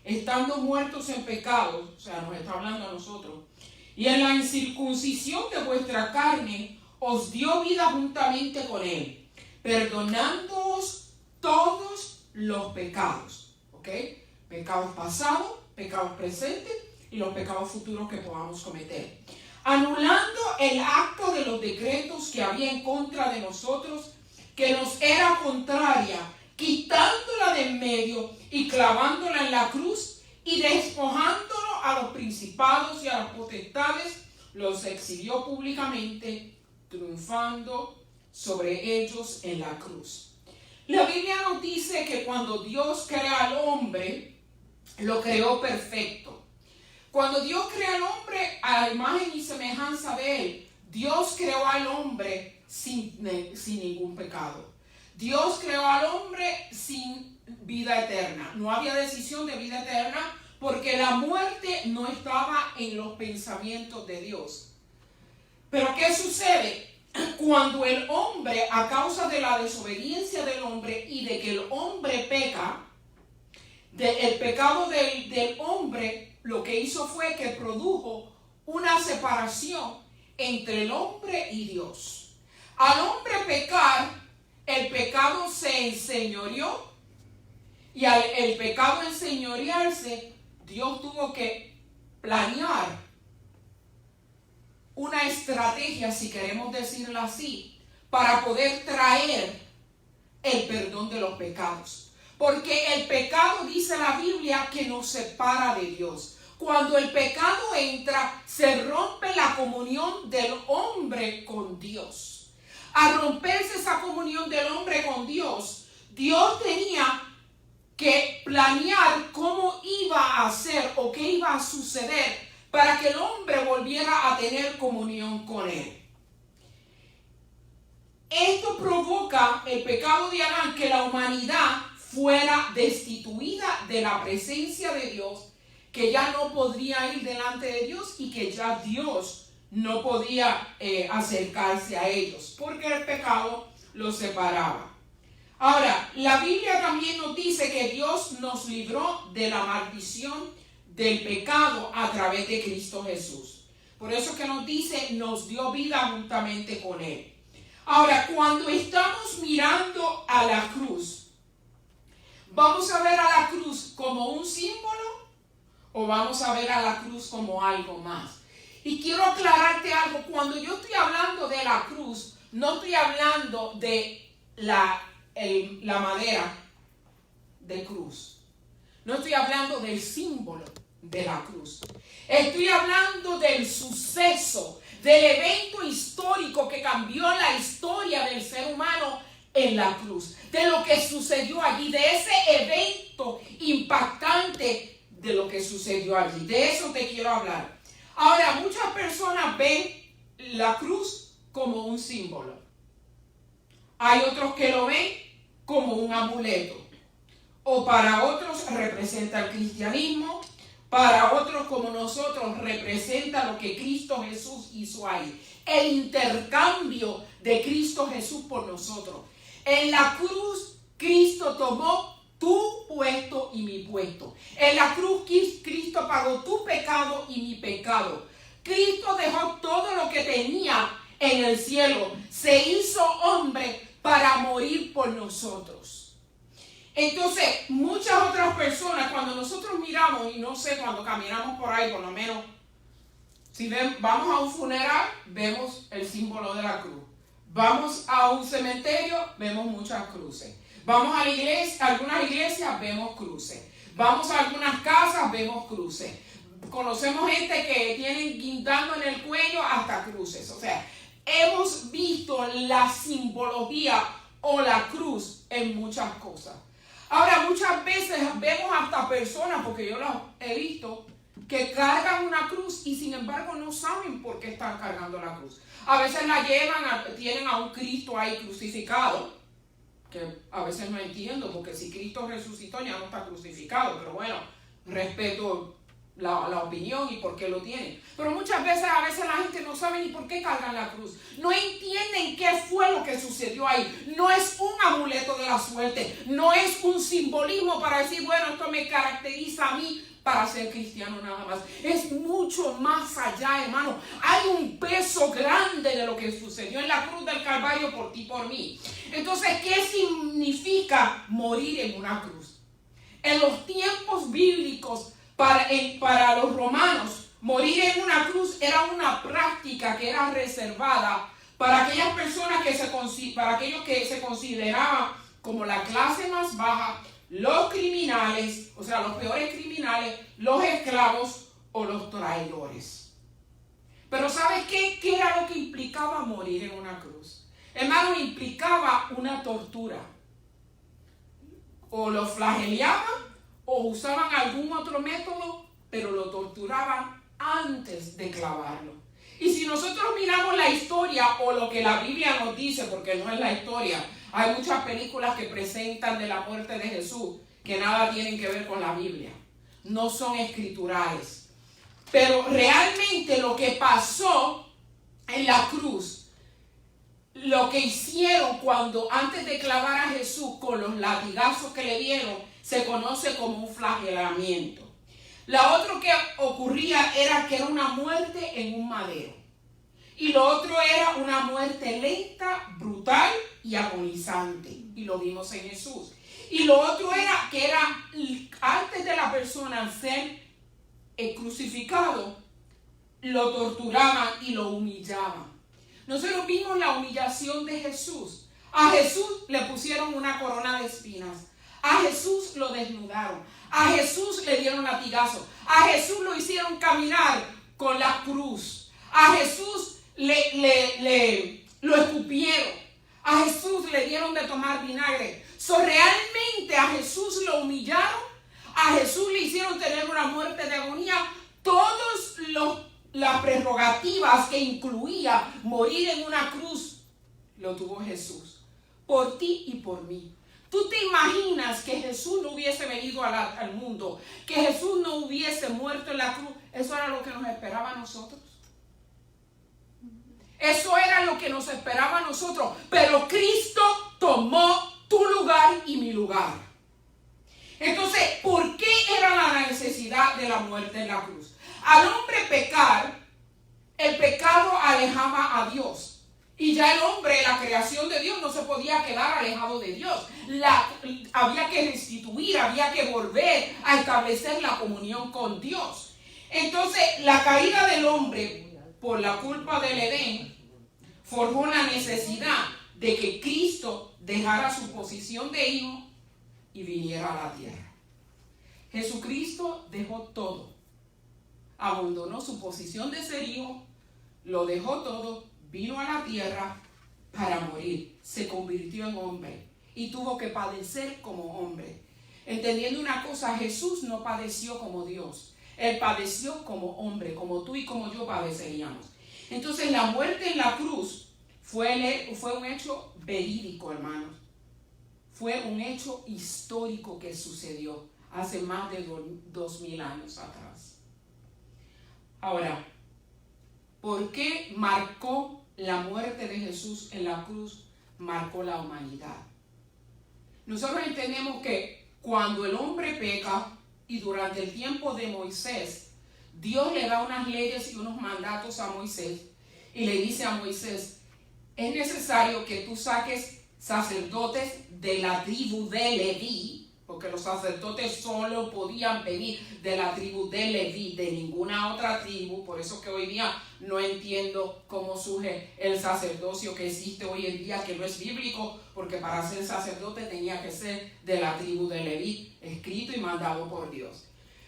estando muertos en pecados, o sea, nos está hablando a nosotros, y en la incircuncisión de vuestra carne os dio vida juntamente con él, perdonándoos todos los pecados, ¿ok? Pecados pasados, pecados presentes y los pecados futuros que podamos cometer, anulando el acto de los decretos que había en contra de nosotros, que nos era contraria, quitándola de en medio y clavándola en la cruz, y despojándolo a los principados y a las potestades, los exhibió públicamente, triunfando sobre ellos en la cruz. La Biblia nos dice que cuando Dios crea al hombre, lo creó perfecto. Cuando Dios crea al hombre a la imagen y semejanza de él, Dios creó al hombre sin ningún pecado. Dios creó al hombre sin vida eterna. No había decisión de vida eterna porque la muerte no estaba en los pensamientos de Dios. Pero ¿qué sucede? Cuando el hombre, a causa de la desobediencia del hombre y de que el hombre peca, el pecado del hombre lo que hizo fue que produjo una separación entre el hombre y Dios. Al hombre pecar, el pecado se enseñoreó, y al el pecado enseñorearse, Dios tuvo que planear una estrategia, si queremos decirlo así, para poder traer el perdón de los pecados. Porque el pecado, dice la Biblia, que nos separa de Dios. Cuando el pecado entra, se rompe la comunión del hombre con Dios. Al romperse esa comunión del hombre con Dios, Dios tenía que planear cómo iba a ser o qué iba a suceder para que el hombre volviera a tener comunión con él. Esto provoca el pecado de Adán, que la humanidad fuera destituida de la presencia de Dios, que ya no podría ir delante de Dios y que ya Dios no podía acercarse a ellos, porque el pecado los separaba. Ahora, la Biblia también nos dice que Dios nos libró de la maldición del pecado a través de Cristo Jesús. Por eso que nos dice, nos dio vida juntamente con él. Ahora, cuando estamos mirando a la cruz, ¿vamos a ver a la cruz como un símbolo o vamos a ver a la cruz como algo más? Y quiero aclararte algo. Cuando yo estoy hablando de la cruz, no estoy hablando de la madera de cruz. No estoy hablando del símbolo de la cruz. Estoy hablando del suceso, del evento histórico que cambió la historia del ser humano en la cruz. De lo que sucedió allí, de ese evento impactante de lo que sucedió allí. De eso te quiero hablar. Ahora, muchas personas ven la cruz como un símbolo. Hay otros que lo ven como un amuleto. O para otros representa el cristianismo. Para otros, como nosotros, representa lo que Cristo Jesús hizo ahí. El intercambio de Cristo Jesús por nosotros. En la cruz, Cristo tomó tu puesto y mi puesto. En la cruz, Cristo pagó tu pecado y mi pecado. Cristo dejó todo lo que tenía en el cielo. Se hizo hombre para morir por nosotros. Entonces, muchas otras personas, cuando nosotros miramos, y no sé, cuando caminamos por ahí, por lo menos, si vamos a un funeral, vemos el símbolo de la cruz. Vamos a un cementerio, vemos muchas cruces. Vamos a la iglesia, a algunas iglesias, vemos cruces. Vamos a algunas casas, vemos cruces. Conocemos gente que tienen guindando en el cuello hasta cruces. O sea, hemos visto la simbología o la cruz en muchas cosas. Ahora, muchas veces vemos hasta personas, porque yo las he visto, que cargan una cruz y sin embargo no saben por qué están cargando la cruz. A veces la llevan, tienen a un Cristo ahí crucificado, que a veces no entiendo, porque si Cristo resucitó ya no está crucificado, pero bueno, respeto la opinión y por qué lo tienen. Pero muchas veces, la gente no sabe ni por qué cargan la cruz. No entienden qué fue lo que sucedió ahí. No es un amuleto de la suerte. No es un simbolismo para decir, bueno, esto me caracteriza a mí para ser cristiano nada más. Es mucho más allá, hermano. Hay un peso grande de lo que sucedió en la cruz del Calvario por ti y por mí. Entonces, ¿qué significa morir en una cruz? En los tiempos bíblicos, para los romanos, morir en una cruz era una práctica que era reservada para aquellas personas para aquellos que se consideraban como la clase más baja, los criminales, o sea, los peores criminales, los esclavos o los traidores. Pero ¿sabes qué? ¿Qué era lo que implicaba morir en una cruz? Hermano, implicaba una tortura. O lo flagelaban o usaban algún otro método, pero lo torturaban antes de clavarlo. Y si nosotros miramos la historia o lo que la Biblia nos dice, porque no es la historia, hay muchas películas que presentan de la muerte de Jesús que nada tienen que ver con la Biblia. No son escriturales. Pero realmente lo que pasó en la cruz, lo que hicieron antes de clavar a Jesús con los latigazos que le dieron, se conoce como un flagelamiento. Lo otro que ocurría era que era una muerte en un madero. Y lo otro era una muerte lenta, brutal y agonizante. Y lo vimos en Jesús. Y lo otro era que antes de la persona ser crucificado, lo torturaban y lo humillaban. Nosotros vimos la humillación de Jesús. A Jesús le pusieron una corona de espinas. A Jesús lo desnudaron. A Jesús le dieron latigazos. A Jesús lo hicieron caminar con la cruz. A Jesús lo escupieron. A Jesús le dieron de tomar vinagre. Realmente a Jesús lo humillaron. A Jesús le hicieron tener una muerte de agonía. Todas las prerrogativas que incluía morir en una cruz lo tuvo Jesús. Por ti y por mí. ¿Tú te imaginas que Jesús no hubiese venido al mundo? Que Jesús no hubiese muerto en la cruz. Eso era lo que nos esperaba a nosotros. Eso era lo que nos esperaba a nosotros. Pero Cristo tomó tu lugar y mi lugar. Entonces, ¿por qué era la necesidad de la muerte en la cruz? Al hombre pecar, el pecado alejaba a Dios. Y ya el hombre, la creación de Dios, no se podía quedar alejado de Dios. Había que restituir, había que volver a establecer la comunión con Dios. Entonces, la caída del hombre por la culpa del Edén forjó la necesidad de que Cristo dejara su posición de hijo y viniera a la tierra. Jesucristo dejó todo. Abandonó su posición de ser hijo, lo dejó todo, vino a la tierra para morir. Se convirtió en hombre y tuvo que padecer como hombre. Entendiendo una cosa, Jesús no padeció como Dios. Él padeció como hombre, como tú y como yo padeceríamos. Entonces la muerte en la cruz fue un hecho verídico, hermanos. Fue un hecho histórico que sucedió hace más de 2000 años atrás. Ahora, ¿por qué marcó la muerte de Jesús en la cruz? Marcó la humanidad. Nosotros entendemos que cuando el hombre peca y durante el tiempo de Moisés, Dios le da unas leyes y unos mandatos a Moisés y le dice a Moisés, es necesario que tú saques sacerdotes de la tribu de Leví, porque los sacerdotes solo podían venir de la tribu de Leví, de ninguna otra tribu. Por eso que hoy día no entiendo cómo surge el sacerdocio que existe hoy en día, que no es bíblico, porque para ser sacerdote tenía que ser de la tribu de Leví, escrito y mandado por Dios.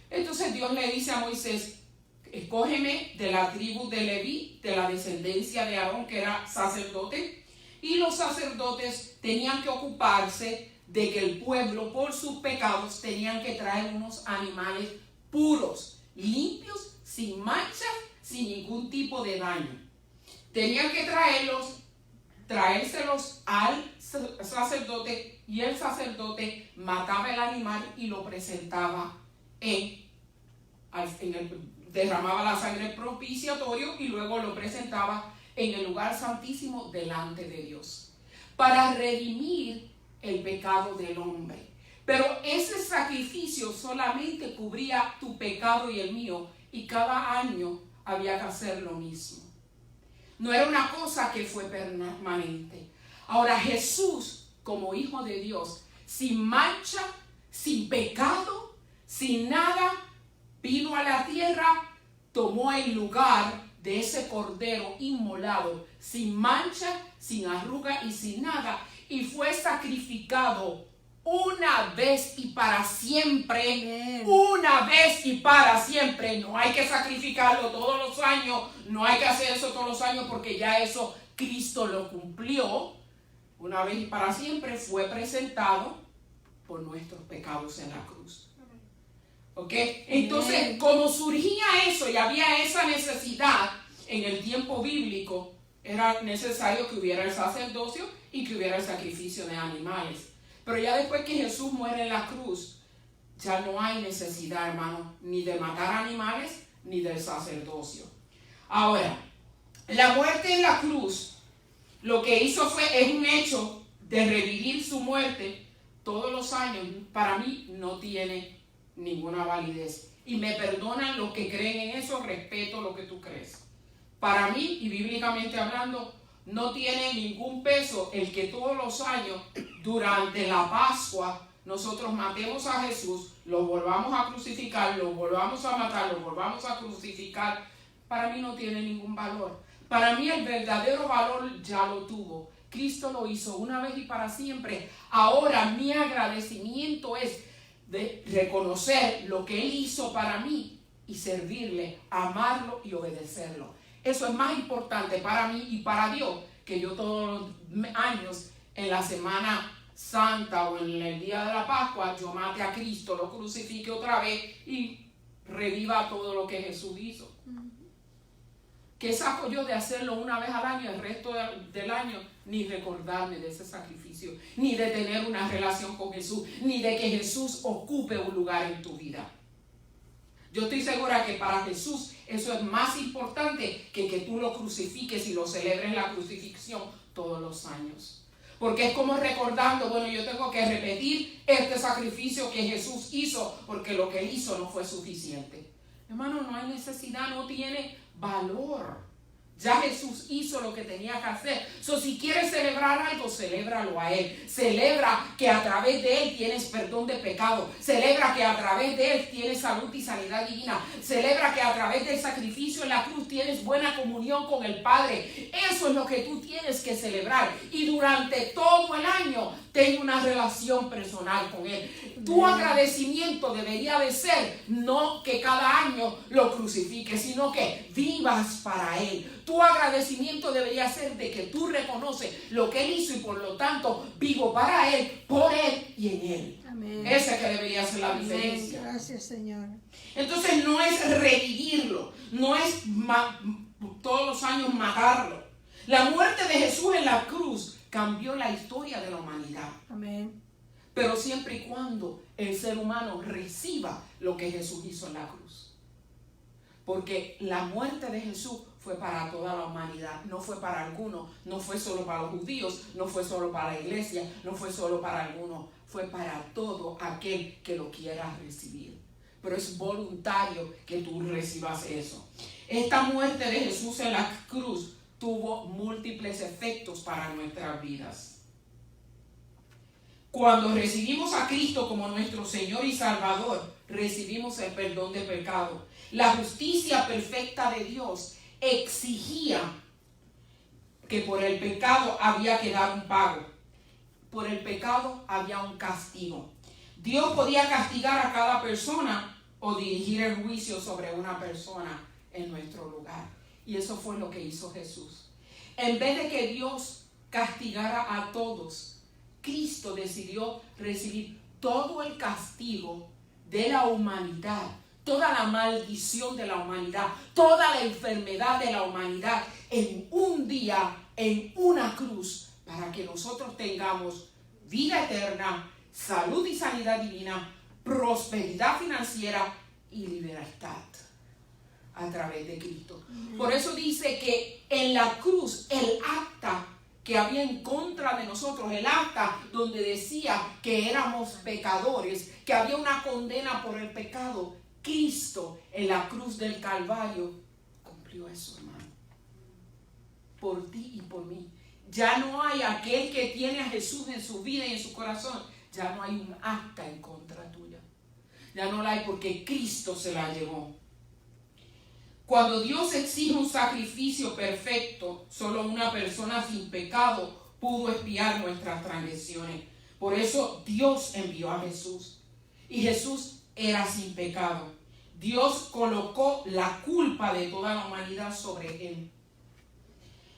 Entonces Dios le dice a Moisés, escógeme de la tribu de Leví, de la descendencia de Aarón, que era sacerdote, y los sacerdotes tenían que ocuparse de que el pueblo, por sus pecados, tenían que traer unos animales puros, limpios, sin mancha, sin ningún tipo de daño. Tenían que traérselos al sacerdote, y el sacerdote mataba el animal y lo presentaba en derramaba la sangre propiciatorio y luego lo presentaba en el lugar santísimo delante de Dios para redimir el pecado del hombre. Pero ese sacrificio solamente cubría tu pecado y el mío, y cada año había que hacer lo mismo. No era una cosa que fue permanente. Ahora Jesús, como Hijo de Dios, sin mancha, sin pecado, sin nada, vino a la tierra, tomó el lugar de ese cordero inmolado, sin mancha, sin arruga y sin nada, y fue sacrificado una vez y para siempre. Una vez y para siempre. No hay que sacrificarlo todos los años, no hay que hacer eso todos los años, porque ya eso Cristo lo cumplió. Una vez y para siempre fue presentado por nuestros pecados en la cruz. ¿Ok? Entonces, como surgía eso y había esa necesidad en el tiempo bíblico, era necesario que hubiera el sacerdocio y que hubiera el sacrificio de animales. Pero ya después que Jesús muere en la cruz, ya no hay necesidad, hermano, ni de matar animales, ni del sacerdocio. Ahora, la muerte en la cruz, lo que hizo es un hecho de revivir su muerte todos los años. Para mí no tiene ninguna validez. Y me perdonan los que creen en eso, respeto lo que tú crees. Para mí, y bíblicamente hablando, no tiene ningún peso el que todos los años, durante la Pascua, nosotros matemos a Jesús, lo volvamos a crucificar, lo volvamos a matar, lo volvamos a crucificar. Para mí no tiene ningún valor. Para mí el verdadero valor ya lo tuvo. Cristo lo hizo una vez y para siempre. Ahora mi agradecimiento es de reconocer lo que Él hizo para mí y servirle, amarlo y obedecerlo. Eso es más importante para mí y para Dios, que yo todos los años en la Semana Santa o en el día de la Pascua yo mate a Cristo, lo crucifique otra vez y reviva todo lo que Jesús hizo. ¿Qué saco yo de hacerlo una vez al año, el resto del año? Ni recordarme de ese sacrificio, ni de tener una relación con Jesús, ni de que Jesús ocupe un lugar en tu vida. Yo estoy segura que para Jesús eso es más importante que tú lo crucifiques y lo celebres la crucifixión todos los años. Porque es como recordando, bueno, yo tengo que repetir este sacrificio que Jesús hizo, porque lo que Él hizo no fue suficiente. Hermano, no hay necesidad, no tiene valor. Ya Jesús hizo lo que tenía que hacer. Si quieres celebrar algo, celébralo a Él. Celebra que a través de Él tienes perdón de pecado. Celebra que a través de Él tienes salud y sanidad divina. Celebra que a través del sacrificio en la cruz tienes buena comunión con el Padre. Eso es lo que tú tienes que celebrar. Y durante todo el año ten una relación personal con Él. Tu agradecimiento debería de ser no que cada año lo crucifiques, sino que vivas para Él. Tu agradecimiento debería ser de que tú reconoces lo que Él hizo y por lo tanto vivo para Él, por Él y en Él. Amén. Esa que debería ser la diferencia. Amén. Gracias, Señor. Entonces no es revivirlo, no es todos los años matarlo. La muerte de Jesús en la cruz cambió la historia de la humanidad. Amén. Pero siempre y cuando el ser humano reciba lo que Jesús hizo en la cruz. Porque la muerte de Jesús fue para toda la humanidad, no fue para algunos, no fue solo para los judíos, no fue solo para la iglesia, no fue solo para algunos, fue para todo aquel que lo quiera recibir. Pero es voluntario que tú recibas eso. Esta muerte de Jesús en la cruz tuvo múltiples efectos para nuestras vidas. Cuando recibimos a Cristo como nuestro Señor y Salvador, recibimos el perdón de pecado. La justicia perfecta de Dios exigía que por el pecado había que dar un pago. Por el pecado había un castigo. Dios podía castigar a cada persona o dirigir el juicio sobre una persona en nuestro lugar. Y eso fue lo que hizo Jesús. En vez de que Dios castigara a todos, Cristo decidió recibir todo el castigo de la humanidad, toda la maldición de la humanidad, toda la enfermedad de la humanidad en un día, en una cruz, para que nosotros tengamos vida eterna, salud y sanidad divina, prosperidad financiera y libertad a través de Cristo. Por eso dice que en la cruz el acta que había en contra de nosotros, el acta donde decía que éramos pecadores, que había una condena por el pecado, Cristo en la cruz del Calvario cumplió eso, hermano. Por ti y por mí. Ya no hay aquel que tiene a Jesús en su vida y en su corazón. Ya no hay un acta en contra tuya. Ya no la hay porque Cristo se la llevó. Cuando Dios exige un sacrificio perfecto, solo una persona sin pecado pudo expiar nuestras transgresiones. Por eso Dios envió a Jesús. Y Jesús era sin pecado. Dios colocó la culpa de toda la humanidad sobre él.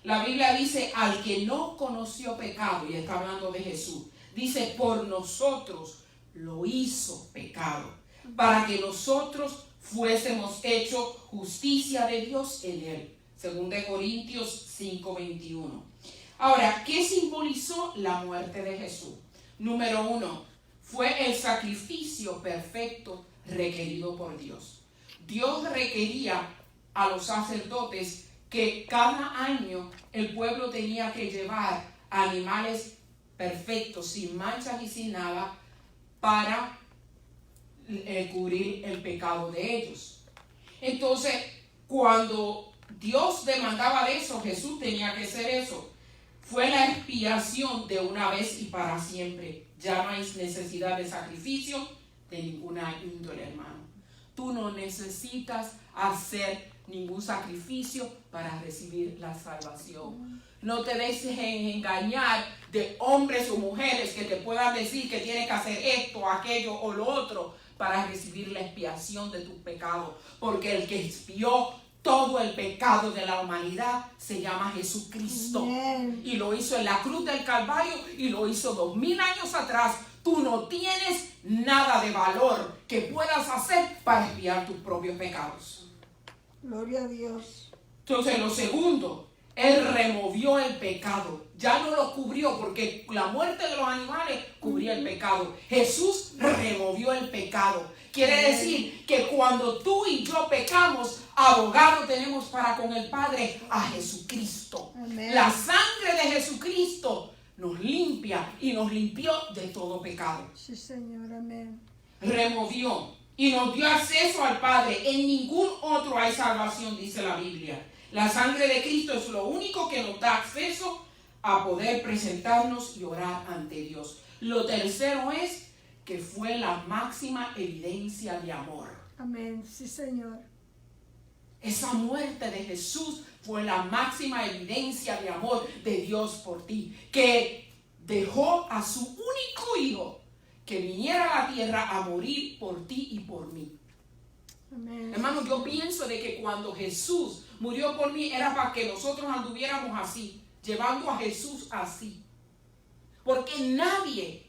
La Biblia dice, al que no conoció pecado, y está hablando de Jesús, dice, por nosotros lo hizo pecado, para que nosotros fuésemos hechos justicia de Dios en él. 2 Corintios 5:21. Ahora, ¿qué simbolizó la muerte de Jesús? Número 1, fue el sacrificio perfecto requerido por Dios. Dios requería a los sacerdotes que cada año el pueblo tenía que llevar animales perfectos, sin manchas y sin nada, para cubrir el pecado de ellos. Entonces, cuando Dios demandaba de eso, Jesús tenía que hacer eso. Fue la expiación de una vez y para siempre. Ya no hay necesidad de sacrificio de ninguna índole, hermano. Tú no necesitas hacer ningún sacrificio para recibir la salvación. No te dejes engañar de hombres o mujeres que te puedan decir que tienes que hacer esto, aquello o lo otro para recibir la expiación de tus pecados. Porque el que expió todo el pecado de la humanidad se llama Jesucristo. Amen. Y lo hizo en la cruz del Calvario y lo hizo 2000 años atrás. Tú no tienes nada de valor que puedas hacer para expiar tus propios pecados. Gloria a Dios. Entonces, lo segundo, Él removió el pecado. Ya no lo cubrió porque la muerte de los animales cubría el pecado. Jesús removió el pecado. Quiere decir que cuando tú y yo pecamos, abogado tenemos para con el Padre a Jesucristo. Amén. La sangre de Jesucristo nos limpia y nos limpió de todo pecado. Sí, Señor, amén. Removió y nos dio acceso al Padre. En ningún otro hay salvación, dice la Biblia. La sangre de Cristo es lo único que nos da acceso a poder presentarnos y orar ante Dios. Lo tercero es que fue la máxima evidencia de amor. Amén, sí, Señor. Esa muerte de Jesús fue la máxima evidencia de amor de Dios por ti, que dejó a su único hijo que viniera a la tierra a morir por ti y por mí. Amén. Hermano, yo pienso de que cuando Jesús murió por mí era para que nosotros anduviéramos así, llevando a Jesús así. Porque nadie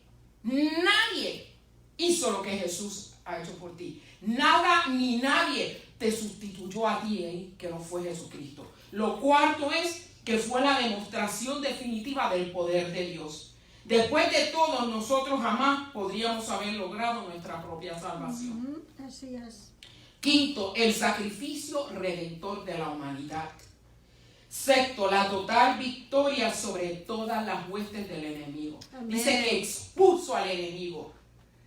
hizo lo que Jesús ha hecho por ti. Nada ni nadie te sustituyó a ti, que no fue Jesucristo. Lo cuarto es que fue la demostración definitiva del poder de Dios. Después de todo, nosotros jamás podríamos haber logrado nuestra propia salvación. Así es. Quinto, el sacrificio redentor de la humanidad. Sexto, la total victoria sobre todas las huestes del enemigo. Amén. Dice que expuso al enemigo.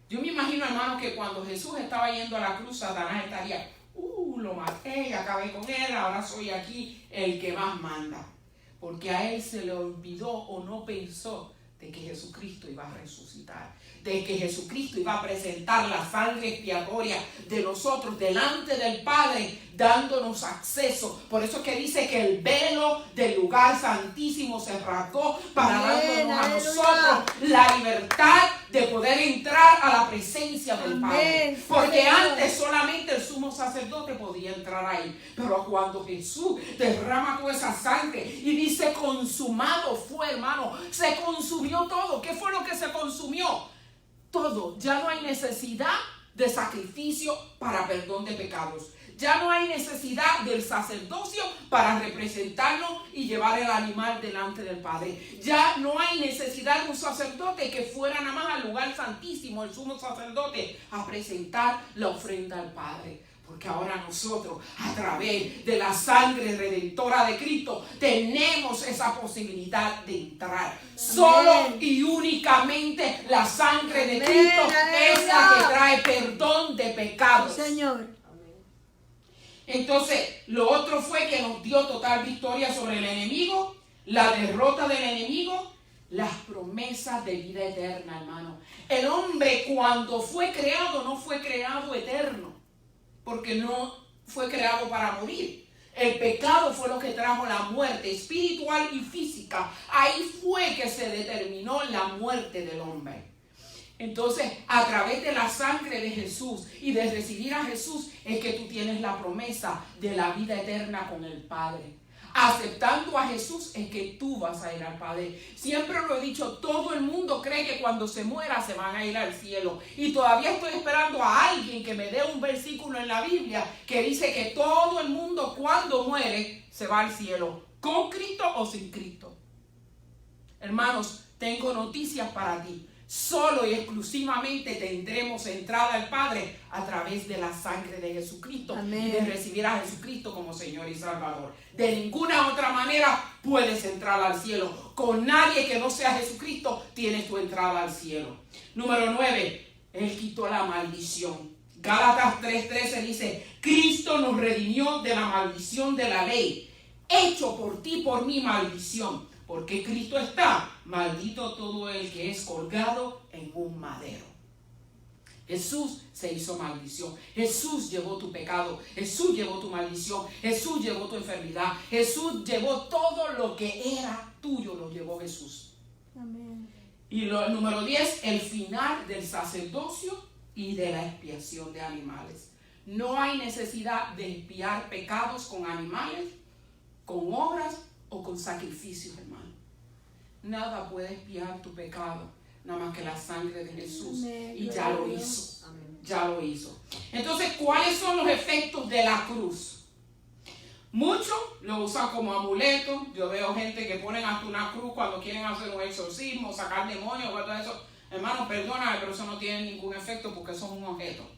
Yo me imagino, hermano, que cuando Jesús estaba yendo a la cruz, Satanás estaría, lo maté, acabé con él, ahora soy aquí el que más manda. Porque a él se le olvidó o no pensó de que Jesucristo iba a resucitar, de que Jesucristo iba a presentar la sangre expiatoria de nosotros delante del Padre, dándonos acceso. Por eso es que dice que el velo del lugar santísimo se rasgó para dándonos a nosotros la libertad de poder entrar a la presencia del Padre. Porque antes solamente el sumo sacerdote podía entrar ahí. Pero cuando Jesús derrama toda esa sangre y dice consumado fue, hermano, se consumió todo. ¿Qué fue lo que se consumió? Todo. Ya no hay necesidad de sacrificio para perdón de pecados. Ya no hay necesidad del sacerdocio para representarnos y llevar el animal delante del Padre. Ya no hay necesidad de un sacerdote que fuera nada más al lugar santísimo, el sumo sacerdote, a presentar la ofrenda al Padre. Porque ahora nosotros, a través de la sangre redentora de Cristo, tenemos esa posibilidad de entrar. Solo y únicamente la sangre de Cristo es la que trae perdón de pecados. Señor. Entonces, lo otro fue que nos dio total victoria sobre el enemigo, la derrota del enemigo, las promesas de vida eterna, hermano. El hombre cuando fue creado no fue creado eterno, porque no fue creado para morir. El pecado fue lo que trajo la muerte espiritual y física. Ahí fue que se determinó la muerte del hombre. Entonces, a través de la sangre de Jesús y de recibir a Jesús es que tú tienes la promesa de la vida eterna con el Padre. Aceptando a Jesús es que tú vas a ir al Padre. Siempre lo he dicho, todo el mundo cree que cuando se muera se van a ir al cielo. Y todavía estoy esperando a alguien que me dé un versículo en la Biblia que dice que todo el mundo cuando muere se va al cielo, con Cristo o sin Cristo. Hermanos, tengo noticias para ti. Solo y exclusivamente tendremos entrada al Padre a través de la sangre de Jesucristo. Amén. Y de recibir a Jesucristo como Señor y Salvador. De ninguna otra manera puedes entrar al cielo. Con nadie que no sea Jesucristo tienes tu entrada al cielo. Número 9. Él quitó la maldición. Gálatas 3:13 dice: Cristo nos redimió de la maldición de la ley, hecho por ti, por mi maldición. Porque Cristo está, maldito todo el que es colgado en un madero. Jesús se hizo maldición. Jesús llevó tu pecado. Jesús llevó tu maldición. Jesús llevó tu enfermedad. Jesús llevó todo lo que era tuyo, lo llevó Jesús. Amén. Y número 10, el final del sacerdocio y de la expiación de animales. No hay necesidad de expiar pecados con animales, con obras o con sacrificios, hermano. Nada puede expiar tu pecado, nada más que la sangre de Jesús. Y ya lo hizo. Ya lo hizo. Entonces, ¿cuáles son los efectos de la cruz? Muchos lo usan como amuleto. Yo veo gente que ponen hasta una cruz cuando quieren hacer un exorcismo, sacar demonios o todo eso. Hermano, perdóname, pero eso no tiene ningún efecto porque eso es un objeto.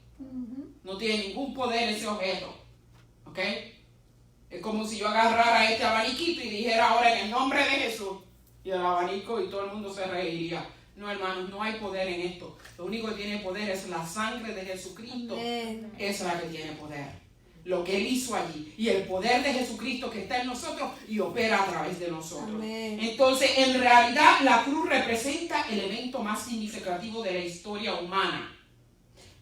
No tiene ningún poder ese objeto. ¿Ok? Es como si yo agarrara este abaniquito y dijera ahora en el nombre de Jesús, y el abanico y todo el mundo se reiría. No, hermanos, no hay poder en esto. Lo único que tiene poder es la sangre de Jesucristo. Amén. Esa es la que tiene poder. Lo que Él hizo allí. Y el poder de Jesucristo que está en nosotros y opera a través de nosotros. Amén. Entonces, en realidad, la cruz representa el evento más significativo de la historia humana.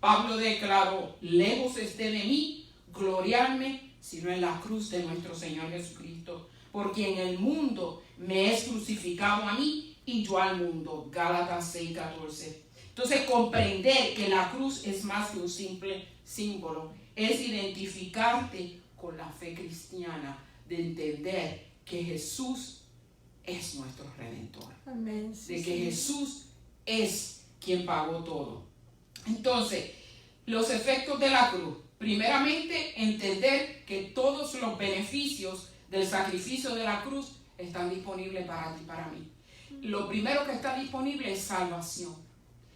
Pablo declaró: lejos esté de mí gloriarme, sino en la cruz de nuestro Señor Jesucristo, porque en el mundo me es crucificado a mí y yo al mundo. Gálatas 6:14. Entonces, comprender que la cruz es más que un simple símbolo, es identificarte con la fe cristiana, de entender que Jesús es nuestro Redentor. Amén. De que Jesús es quien pagó todo. Entonces, los efectos de la cruz. Primeramente, entender que todos los beneficios del sacrificio de la cruz están disponibles para ti y para mí. Lo primero que está disponible es salvación.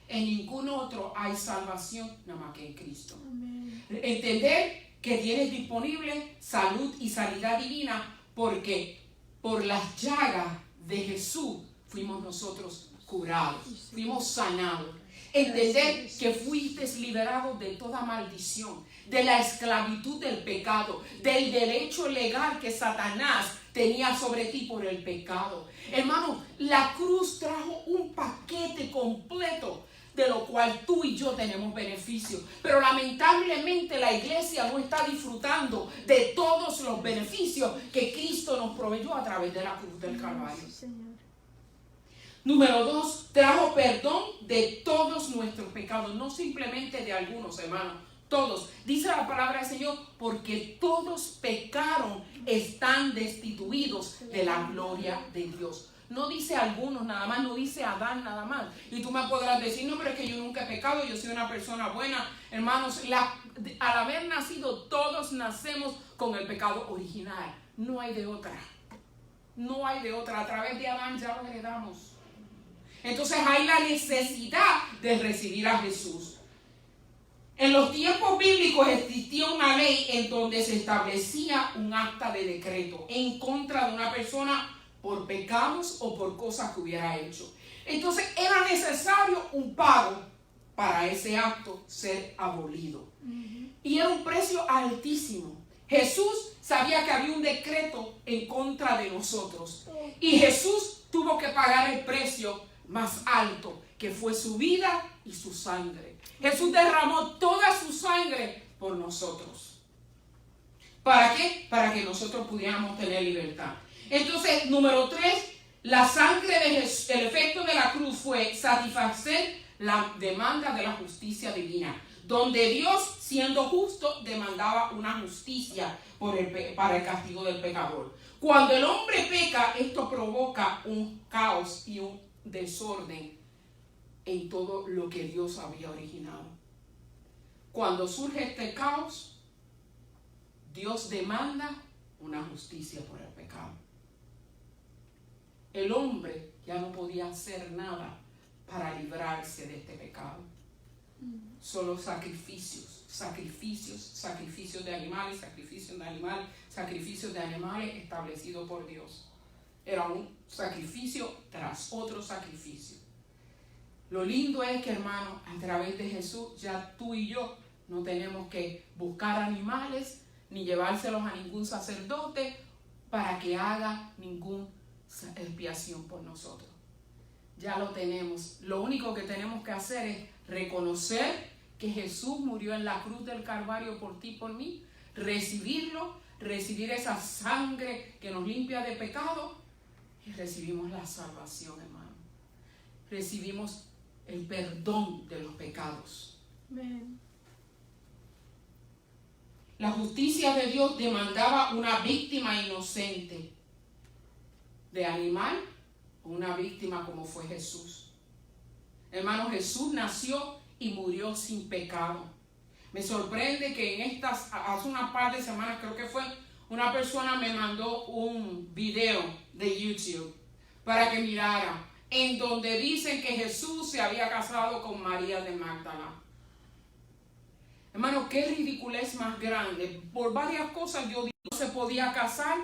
En ningún otro hay salvación nada más que en Cristo. Amén. Entender que tienes disponible salud y sanidad divina porque por las llagas de Jesús fuimos nosotros curados, fuimos sanados. Entender que fuiste liberado de toda maldición, de la esclavitud del pecado, del derecho legal que Satanás tenía sobre ti por el pecado. Hermano, la cruz trajo un paquete completo de lo cual tú y yo tenemos beneficio. Pero lamentablemente la iglesia no está disfrutando de todos los beneficios que Cristo nos proveyó a través de la cruz del Calvario. Número 2, trajo perdón de todos nuestros pecados, no simplemente de algunos, hermanos, todos. Dice la palabra del Señor, porque todos pecaron, están destituidos de la gloria de Dios. No dice algunos nada más, no dice Adán nada más. Y tú me podrás decir, no, pero es que yo nunca he pecado, yo soy una persona buena. Hermanos, al haber nacido, todos nacemos con el pecado original. No hay de otra. No hay de otra. A través de Adán ya lo heredamos. Entonces hay la necesidad de recibir a Jesús. En los tiempos bíblicos existía una ley en donde se establecía un acta de decreto en contra de una persona por pecados o por cosas que hubiera hecho. Entonces era necesario un pago para ese acto ser abolido. Y era un precio altísimo. Jesús sabía que había un decreto en contra de nosotros. Y Jesús tuvo que pagar el precio más alto, que fue su vida y su sangre. Jesús derramó toda su sangre por nosotros. ¿Para qué? Para que nosotros pudiéramos tener libertad. Entonces, número 3, la sangre de Jesús, el efecto de la cruz fue satisfacer la demanda de la justicia divina, donde Dios, siendo justo, demandaba una justicia para el castigo del pecador. Cuando el hombre peca, esto provoca un caos y un desorden en todo lo que Dios había originado. Cuando surge este caos, Dios demanda una justicia por el pecado. El hombre ya no podía hacer nada para librarse de este pecado. Solo sacrificios de animales, sacrificios de animales establecidos por Dios. Era un sacrificio tras otro sacrificio. Lo lindo es que, hermano, a través de Jesús, ya tú y yo no tenemos que buscar animales ni llevárselos a ningún sacerdote para que haga ninguna expiación por nosotros. Ya lo tenemos. Lo único que tenemos que hacer es reconocer que Jesús murió en la cruz del Calvario por ti y por mí, recibirlo, recibir esa sangre que nos limpia de pecado y recibimos la salvación, hermano. Recibimos el perdón de los pecados. Amén. La justicia de Dios demandaba una víctima inocente de animal o una víctima como fue Jesús. Hermano, Jesús nació y murió sin pecado. Me sorprende que hace una par de semanas, creo que fue, una persona me mandó un video de YouTube para que mirara, en donde dicen que Jesús se había casado con María de Magdala. Hermano, qué ridiculez más grande. Por varias cosas yo digo, no se podía casar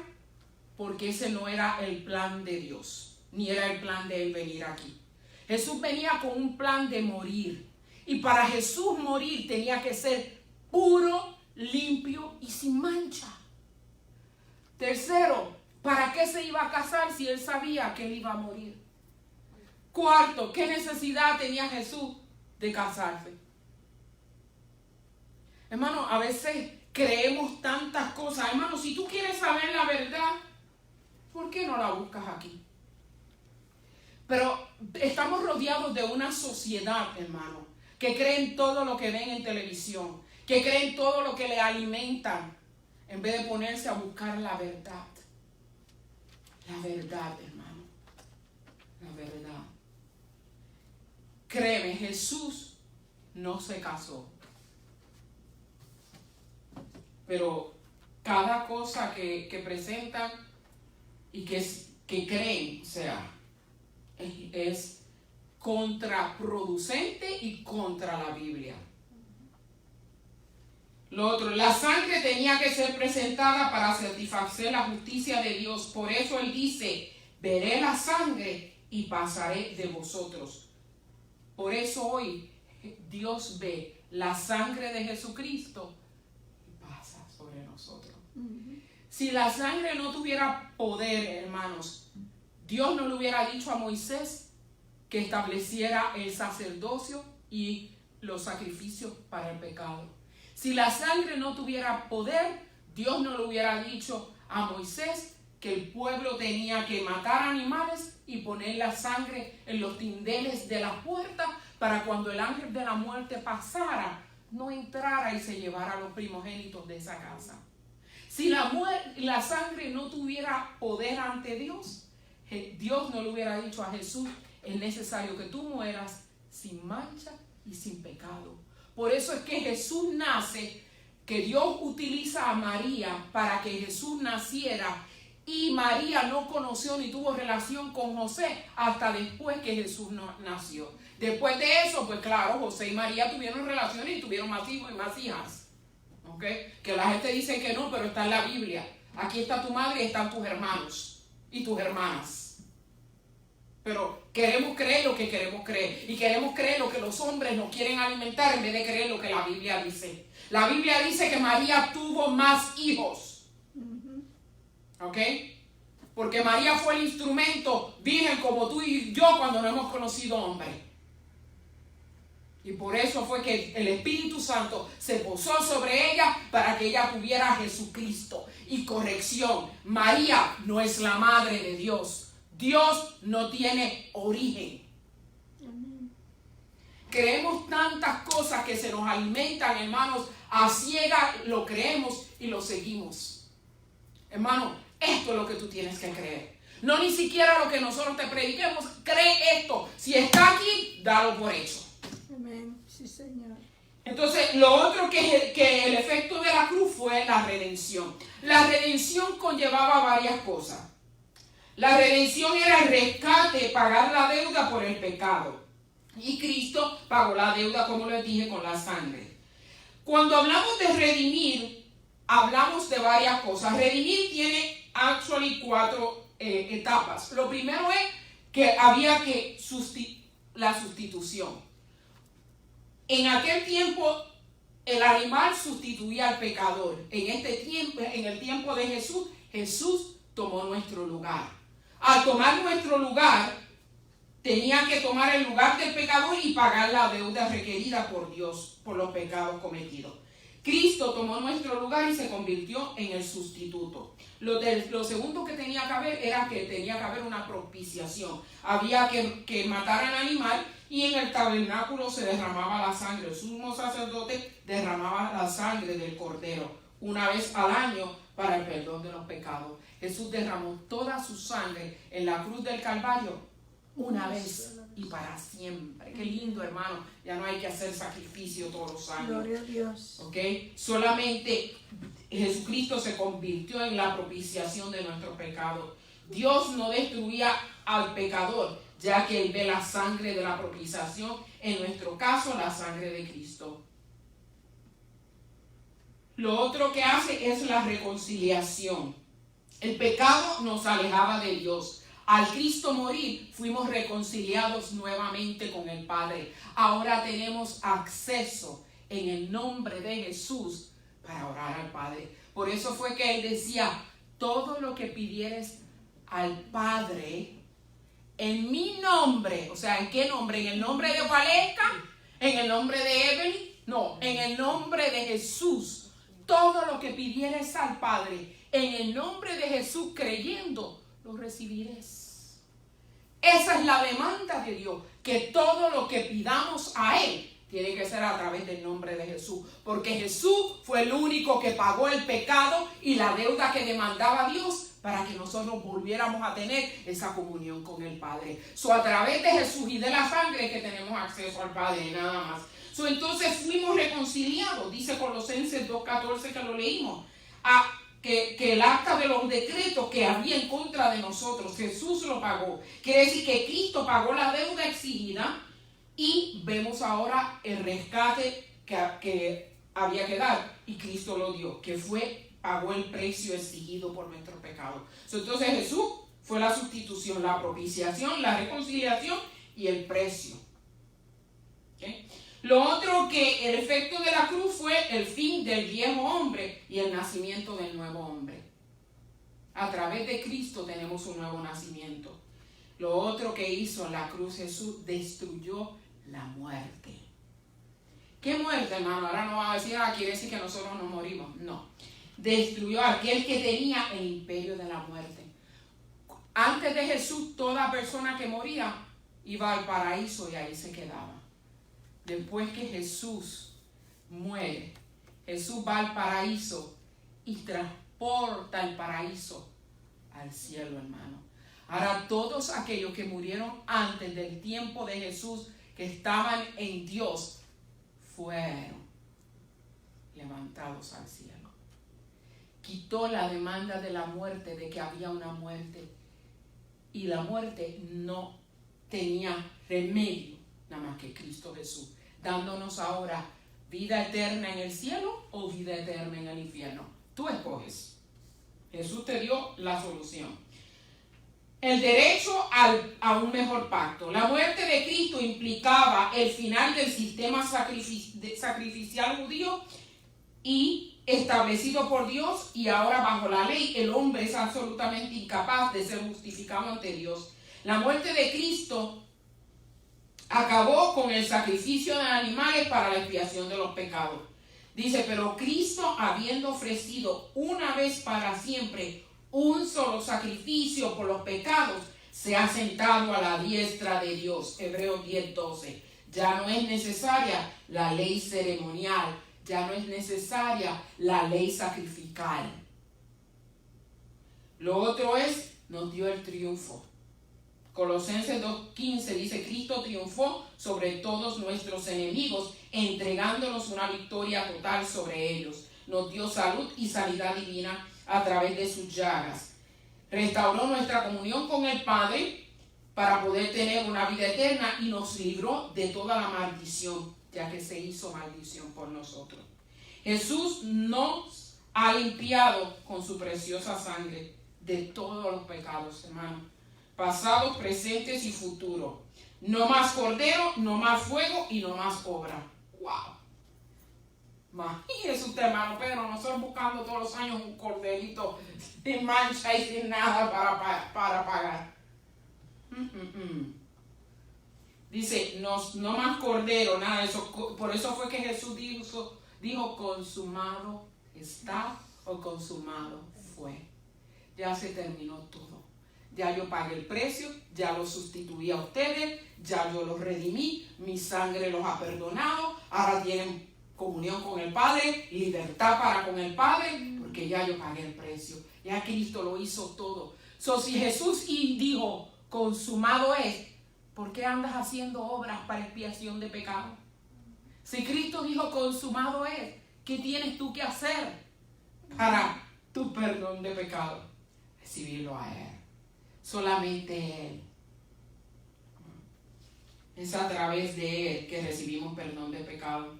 porque ese no era el plan de Dios, ni era el plan de él venir aquí. Jesús venía con un plan de morir. Y para Jesús morir tenía que ser puro, limpio y sin mancha. Tercero, ¿para qué se iba a casar si él sabía que él iba a morir? Cuarto, ¿qué necesidad tenía Jesús de casarse? Hermano, a veces creemos tantas cosas. Hermano, si tú quieres saber la verdad, ¿por qué no la buscas aquí? Pero estamos rodeados de una sociedad, hermano, que creen todo lo que ven en televisión, que creen todo lo que le alimentan, en vez de ponerse a buscar la verdad. La verdad, hermano. La verdad. Créeme, Jesús no se casó. Pero cada cosa que presentan y que creen, o sea, es contraproducente y contra la Biblia. Lo otro, la sangre tenía que ser presentada para satisfacer la justicia de Dios. Por eso él dice, veré la sangre y pasaré de vosotros. Por eso hoy Dios ve la sangre de Jesucristo y pasa sobre nosotros. Si la sangre no tuviera poder, hermanos, Dios no le hubiera dicho a Moisés que estableciera el sacerdocio y los sacrificios para el pecado. Si la sangre no tuviera poder, Dios no le hubiera dicho a Moisés que el pueblo tenía que matar animales y poner la sangre en los dinteles de la puerta para cuando el ángel de la muerte pasara, no entrara y se llevara a los primogénitos de esa casa. Si la sangre no tuviera poder ante Dios, Dios no le hubiera dicho a Jesús, es necesario que tú mueras sin mancha y sin pecado. Por eso es que Jesús nace, que Dios utiliza a María para que Jesús naciera, y María no conoció ni tuvo relación con José hasta después que Jesús nació. Después de eso, pues claro, José y María tuvieron relaciones y tuvieron más hijos y más hijas. ¿Ok? Que la gente dice que no, pero está en la Biblia. Aquí está tu madre y están tus hermanos y tus hermanas. Pero queremos creer lo que queremos creer. Y queremos creer lo que los hombres nos quieren alimentar en vez de creer lo que la Biblia dice. La Biblia dice que María tuvo más hijos. ¿Ok? Porque María fue el instrumento virgen como tú y yo cuando no hemos conocido hombre. Y por eso fue que el Espíritu Santo se posó sobre ella para que ella tuviera a Jesucristo. Y corrección, María no es la madre de Dios. Dios no tiene origen. Creemos tantas cosas que se nos alimentan, hermanos, a ciegas lo creemos y lo seguimos. Hermano, esto es lo que tú tienes que creer. No ni siquiera lo que nosotros te prediquemos, cree esto. Si está aquí, dalo por hecho. Amén. Sí, Señor. Entonces, lo otro que el efecto de la cruz fue la redención. La redención conllevaba varias cosas. La redención era el rescate, pagar la deuda por el pecado. Y Cristo pagó la deuda, como les dije, con la sangre. Cuando hablamos de redimir, hablamos de varias cosas. Redimir tiene cuatro etapas. Lo primero es que había que la sustitución. En aquel tiempo, el animal sustituía al pecador. En el tiempo de Jesús, Jesús tomó nuestro lugar. Al tomar nuestro lugar, tenía que tomar el lugar del pecador y pagar la deuda requerida por Dios por los pecados cometidos. Cristo tomó nuestro lugar y se convirtió en el sustituto. Lo segundo que tenía que haber era que tenía que haber una propiciación. Había que matar al animal y en el tabernáculo se derramaba la sangre. El sumo sacerdote derramaba la sangre del cordero una vez al año para el perdón de los pecados. Jesús derramó toda su sangre en la cruz del Calvario una vez y para siempre. Qué lindo, hermano. Ya no hay que hacer sacrificio todos los años. Gloria a Dios. ¿Ok? Solamente Jesucristo se convirtió en la propiciación de nuestros pecados. Dios no destruía al pecador, ya que Él ve la sangre de la propiciación, en nuestro caso la sangre de Cristo. Lo otro que hace es la reconciliación. El pecado nos alejaba de Dios. Al Cristo morir, fuimos reconciliados nuevamente con el Padre. Ahora tenemos acceso en el nombre de Jesús para orar al Padre. Por eso fue que Él decía, todo lo que pidieres al Padre en mi nombre, o sea, ¿en qué nombre? ¿En el nombre de Valesca? ¿En el nombre de Evelyn? No, en el nombre de Jesús. Todo lo que pidieres al Padre en el nombre de Jesús creyendo, lo recibiréis. Esa es la demanda de Dios, que todo lo que pidamos a Él tiene que ser a través del nombre de Jesús, porque Jesús fue el único que pagó el pecado y la deuda que demandaba Dios para que nosotros volviéramos a tener esa comunión con el Padre. A través de Jesús y de la sangre que tenemos acceso al Padre, nada más. Entonces fuimos reconciliados, dice Colosenses 2:14 que lo leímos, que el acta de los decretos que había en contra de nosotros, Jesús lo pagó. Quiere decir que Cristo pagó la deuda exigida y vemos ahora el rescate que había que dar y Cristo lo dio, que pagó el precio exigido por nuestro pecado. Entonces Jesús fue la sustitución, la propiciación, la reconciliación y el precio. ¿Okay? Lo otro que el efecto de la cruz fue el fin del viejo hombre y el nacimiento del nuevo hombre. A través de Cristo tenemos un nuevo nacimiento. Lo otro que hizo en la cruz Jesús, destruyó la muerte. ¿Qué muerte, hermano? Ahora no va a decir, quiere decir que nosotros nos morimos. No. Destruyó a aquel que tenía el imperio de la muerte. Antes de Jesús, toda persona que moría iba al paraíso y ahí se quedaba. Después que Jesús muere, Jesús va al paraíso y transporta el paraíso al cielo, hermano. Ahora todos aquellos que murieron antes del tiempo de Jesús, que estaban en Dios, fueron levantados al cielo. Quitó la demanda de la muerte, de que había una muerte. Y la muerte no tenía remedio nada más que Cristo Jesús, dándonos ahora vida eterna en el cielo o vida eterna en el infierno. Tú escoges. Jesús te dio la solución. El derecho a un mejor pacto. La muerte de Cristo implicaba el final del sistema sacrificial judío y establecido por Dios, y ahora bajo la ley el hombre es absolutamente incapaz de ser justificado ante Dios. La muerte de Cristo acabó con el sacrificio de animales para la expiación de los pecados. Dice, pero Cristo, habiendo ofrecido una vez para siempre un solo sacrificio por los pecados, se ha sentado a la diestra de Dios. Hebreos 10:12. Ya no es necesaria la ley ceremonial, ya no es necesaria la ley sacrificial. Lo otro es, nos dio el triunfo. Colosenses 2:15 dice, Cristo triunfó sobre todos nuestros enemigos, entregándonos una victoria total sobre ellos. Nos dio salud y sanidad divina a través de sus llagas. Restauró nuestra comunión con el Padre para poder tener una vida eterna y nos libró de toda la maldición, ya que se hizo maldición por nosotros. Jesús nos ha limpiado con su preciosa sangre de todos los pecados, hermanos, pasados, presentes y futuros. No más cordero, no más fuego y no más obra. ¡Wow! Imagínese usted, hermano Pedro, nosotros buscando todos los años un corderito sin mancha y sin nada para pagar. Dice, no más cordero, nada de eso. Por eso fue que Jesús dijo, consumado está o consumado fue. Ya se terminó todo. Ya yo pagué el precio, ya lo sustituí a ustedes, ya yo los redimí, mi sangre los ha perdonado, ahora tienen comunión con el Padre, libertad para con el Padre, porque ya yo pagué el precio. Ya Cristo lo hizo todo. Si Jesús dijo, consumado es, ¿por qué andas haciendo obras para expiación de pecado? Si Cristo dijo, consumado es, ¿qué tienes tú que hacer para tu perdón de pecado? Recibirlo a Él. Solamente Él. Es a través de Él que recibimos perdón de pecado.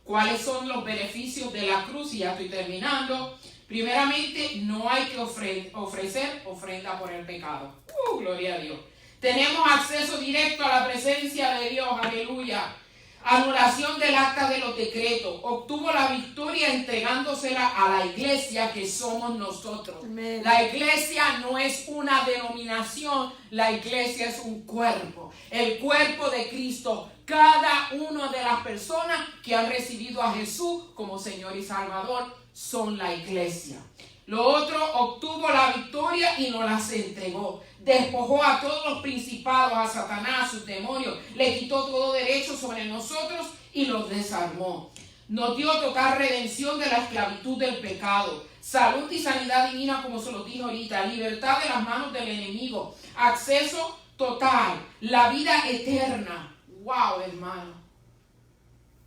¿Cuáles son los beneficios de la cruz? Y ya estoy terminando. Primeramente, no hay que ofrecer ofrenda por el pecado. Gloria a Dios. Tenemos acceso directo a la presencia de Dios. Aleluya. Anulación del acta de los decretos. Obtuvo la victoria entregándosela a la iglesia que somos nosotros. Amén. La iglesia no es una denominación. La iglesia es un cuerpo. El cuerpo de Cristo. Cada una de las personas que han recibido a Jesús como Señor y Salvador son la iglesia. Lo otro, obtuvo la victoria y nos las entregó. Despojó a todos los principados, a Satanás, a sus demonios. Le quitó todo derecho sobre nosotros y los desarmó. Nos dio total redención de la esclavitud del pecado. Salud y sanidad divina, como se lo dije ahorita. Libertad de las manos del enemigo. Acceso total. La vida eterna. ¡Wow, hermano!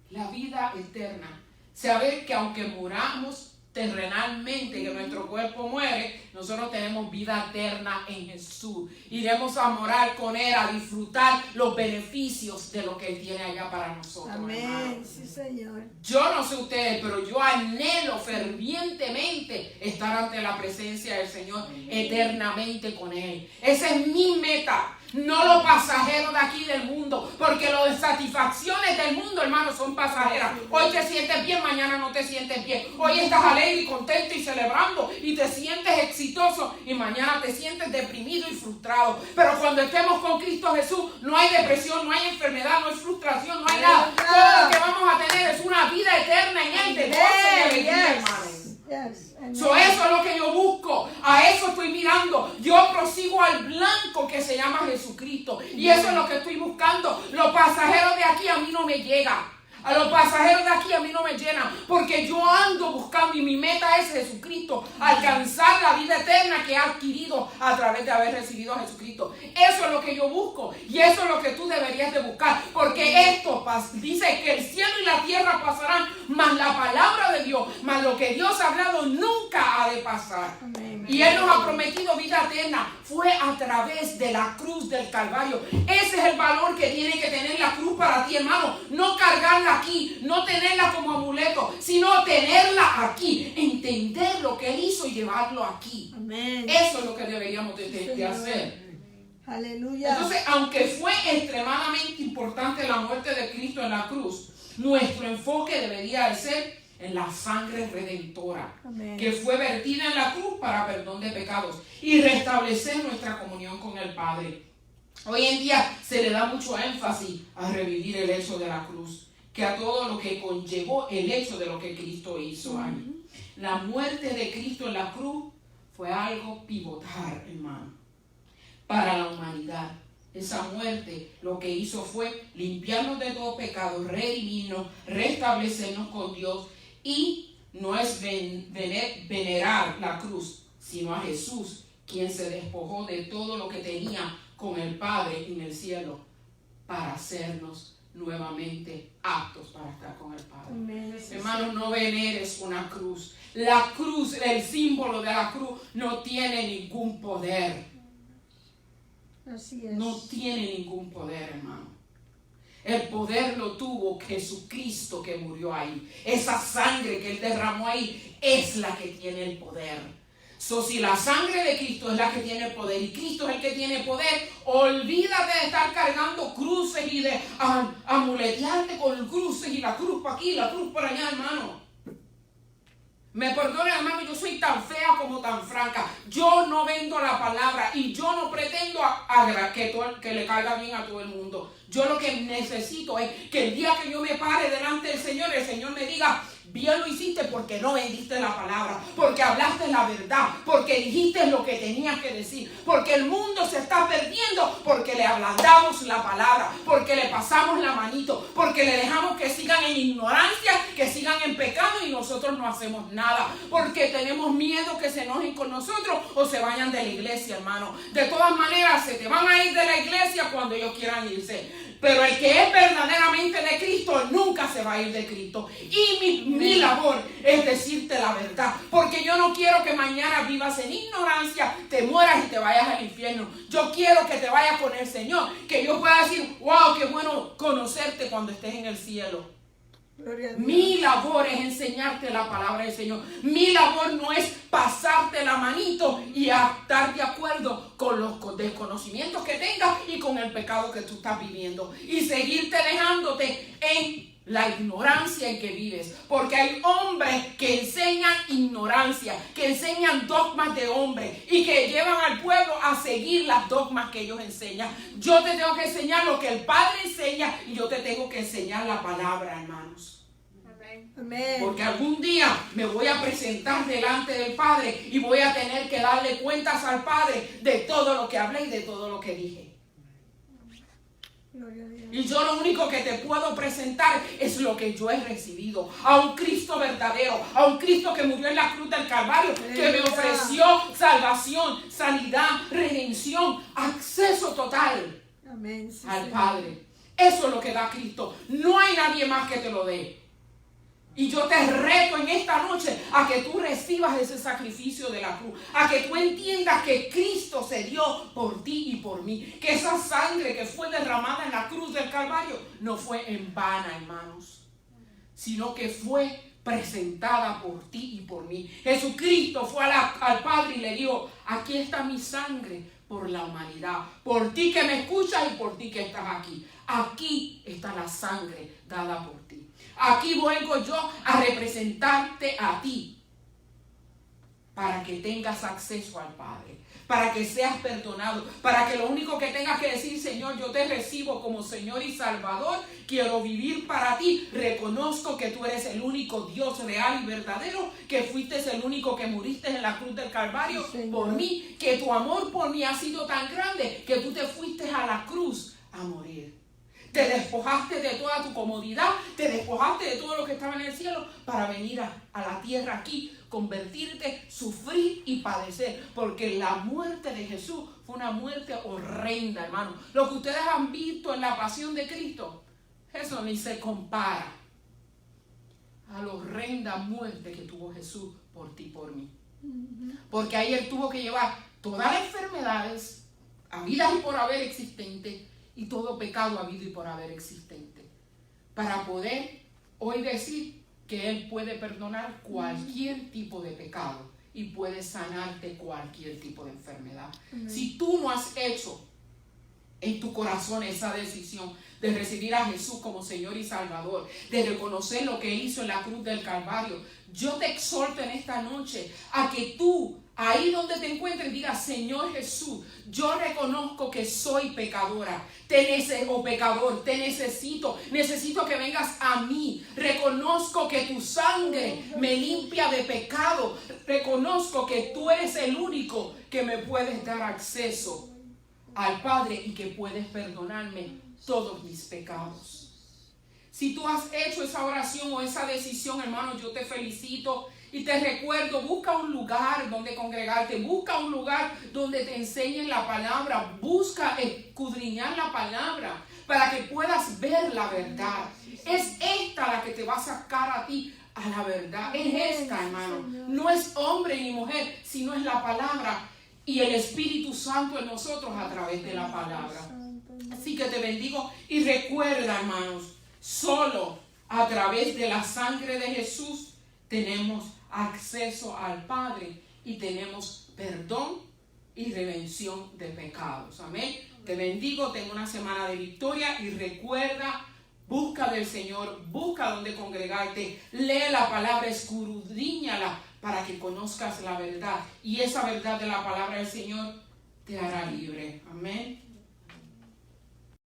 La vida eterna. Saber que aunque muramos terrenalmente, que nuestro cuerpo muere, nosotros tenemos vida eterna en Jesús. Iremos a morar con Él, a disfrutar los beneficios de lo que Él tiene allá para nosotros. Amén, hermano. sí, Señor. Yo no sé ustedes, pero yo anhelo fervientemente estar ante la presencia del Señor eternamente con Él. Esa es mi meta. No los pasajeros de aquí del mundo, porque las satisfacciones del mundo, hermano, son pasajeras. Hoy te sientes bien, mañana no te sientes bien. Hoy estás alegre y contento y celebrando y te sientes exitoso y mañana te sientes deprimido y frustrado. Pero cuando estemos con Cristo Jesús, no hay depresión, no hay enfermedad, no hay frustración, no hay nada. Todo lo que vamos a tener es una vida eterna en Él de gozo y alegría, hermano. Eso es lo que yo busco, a eso estoy mirando. Yo prosigo al blanco que se llama Jesucristo, y eso es lo que estoy buscando. Los pasajeros de aquí a mí no me llegan, a los pasajeros de aquí a mí no me llenan, porque yo ando buscando buscando y mi meta es Jesucristo, alcanzar la vida eterna que he adquirido a través de haber recibido a Jesucristo. Eso es lo que yo busco y eso es lo que tú deberías de buscar, porque esto dice que el cielo y la tierra pasarán, mas la palabra de Dios, mas lo que Dios ha hablado nunca ha de pasar. Amén. Y Él nos ha prometido vida eterna. Fue a través de la cruz del Calvario. Ese es el valor que tiene que tener la cruz para ti, hermano. No cargarla aquí, no tenerla como amuleto, sino tenerla aquí, entender lo que Él hizo y llevarlo aquí. Amén. Eso es lo que deberíamos de hacer. Aleluya. Entonces, aunque fue extremadamente importante la muerte de Cristo en la cruz, nuestro enfoque debería de ser en la sangre redentora. Amén. Que fue vertida en la cruz para perdón de pecados y restablecer nuestra comunión con el Padre. Hoy en día se le da mucho énfasis a revivir el hecho de la cruz, que a todo lo que conllevó el hecho de lo que Cristo hizo ahí. La muerte de Cristo en la cruz fue algo pivotal, hermano, para la humanidad. Esa muerte lo que hizo fue limpiarnos de todo pecado, redimirnos, restablecernos con Dios. Y no es venerar la cruz, sino a Jesús, quien se despojó de todo lo que tenía con el Padre en el cielo para hacernos nuevamente aptos para estar con el Padre. Amén. Hermanos, no veneres una cruz. La cruz, el símbolo de la cruz, no tiene ningún poder. Así es. No tiene ningún poder, hermano. El poder lo tuvo Jesucristo que murió ahí. Esa sangre que Él derramó ahí es la que tiene el poder. Si la sangre de Cristo es la que tiene el poder y Cristo es el que tiene poder, olvídate de estar cargando cruces y de amuletearte con cruces y la cruz para aquí, la cruz para allá, hermano. Me perdone, hermano, yo soy tan fea como tan franca. Yo no vendo la palabra y yo no pretendo que le caiga bien a todo el mundo. Yo lo que necesito es que el día que yo me pare delante del Señor, el Señor me diga: bien lo hiciste porque no vendiste la palabra, porque hablaste la verdad, porque dijiste lo que tenías que decir, porque el mundo se está perdiendo, porque le ablandamos la palabra, porque le pasamos la manito, porque le dejamos que sigan en ignorancia, que sigan en pecado y nosotros no hacemos nada, porque tenemos miedo que se enojen con nosotros o se vayan de la iglesia, hermano. De todas maneras, se te van a ir de la iglesia cuando ellos quieran irse. Pero el que es verdaderamente de Cristo nunca se va a ir de Cristo. Y mi labor es decirte la verdad. Porque yo no quiero que mañana vivas en ignorancia, te mueras y te vayas al infierno. Yo quiero que te vayas con el Señor. Que yo pueda decir: wow, qué bueno conocerte cuando estés en el cielo. Mi labor es enseñarte la palabra del Señor. Mi labor no es pasarte la manito y estar de acuerdo con los desconocimientos que tengas y con el pecado que tú estás viviendo y seguirte dejándote en la ignorancia en que vives, porque hay hombres que enseñan ignorancia, que enseñan dogmas de hombres y que llevan al pueblo a seguir las dogmas que ellos enseñan. Yo te tengo que enseñar lo que el Padre enseña y yo te tengo que enseñar la palabra, hermanos. Amén. Porque algún día me voy a presentar delante del Padre y voy a tener que darle cuentas al Padre de todo lo que hablé y de todo lo que dije. Y yo lo único que te puedo presentar es lo que yo he recibido. A un Cristo verdadero, a un Cristo que murió en la cruz del Calvario, que me ofreció salvación, sanidad, redención, acceso total Amén, sí, al Señor. Padre. Eso es lo que da Cristo. No hay nadie más que te lo dé. Y yo te reto en esta noche a que tú recibas ese sacrificio de la cruz, a que tú entiendas que Cristo se dio por ti y por mí, que esa sangre que fue derramada en la cruz del Calvario no fue en vano, hermanos, sino que fue presentada por ti y por mí. Jesucristo fue al Padre y le dijo: aquí está mi sangre por la humanidad, por ti que me escuchas y por ti que estás aquí. Aquí está la sangre dada por ti. Aquí vengo yo a representarte a ti para que tengas acceso al Padre, para que seas perdonado, para que lo único que tengas que decir: Señor, yo te recibo como Señor y Salvador, quiero vivir para ti, reconozco que tú eres el único Dios real y verdadero, que fuiste el único que muriste en la cruz del Calvario por mí, que tu amor por mí ha sido tan grande que tú te fuiste a la cruz a morir. Te despojaste de toda tu comodidad, te despojaste de todo lo que estaba en el cielo para venir a la tierra aquí, convertirte, sufrir y padecer. Porque la muerte de Jesús fue una muerte horrenda, hermano. Lo que ustedes han visto en la pasión de Cristo, eso ni se compara a la horrenda muerte que tuvo Jesús por ti y por mí. Porque ahí Él tuvo que llevar todas las enfermedades habidas y por haber existentes y todo pecado habido y por haber existente, para poder hoy decir que Él puede perdonar cualquier tipo de pecado y puede sanarte cualquier tipo de enfermedad. Si tú no has hecho en tu corazón esa decisión de recibir a Jesús como Señor y Salvador, de reconocer lo que Él hizo en la cruz del Calvario, yo te exhorto en esta noche a que tú, ahí donde te encuentres, digas: Señor Jesús, yo reconozco que soy pecadora, pecador, te necesito que vengas a mí. Reconozco que tu sangre me limpia de pecado. Reconozco que tú eres el único que me puedes dar acceso al Padre y que puedes perdonarme todos mis pecados. Si tú has hecho esa oración o esa decisión, hermano, yo te felicito y te recuerdo: busca un lugar donde congregarte, busca un lugar donde te enseñen la palabra, busca escudriñar la palabra para que puedas ver la verdad. Es esta la que te va a sacar a ti a la verdad. Es esta, hermano. No es hombre ni mujer, sino es la palabra y el Espíritu Santo en nosotros a través de la palabra. Así que te bendigo y recuerda, hermanos, solo a través de la sangre de Jesús tenemos acceso al Padre y tenemos perdón y redención de pecados. Amén. Te bendigo, tengo una semana de victoria y recuerda: busca del Señor, busca donde congregarte, lee la palabra, escudriñala para que conozcas la verdad, y esa verdad de la palabra del Señor te hará libre. Amén.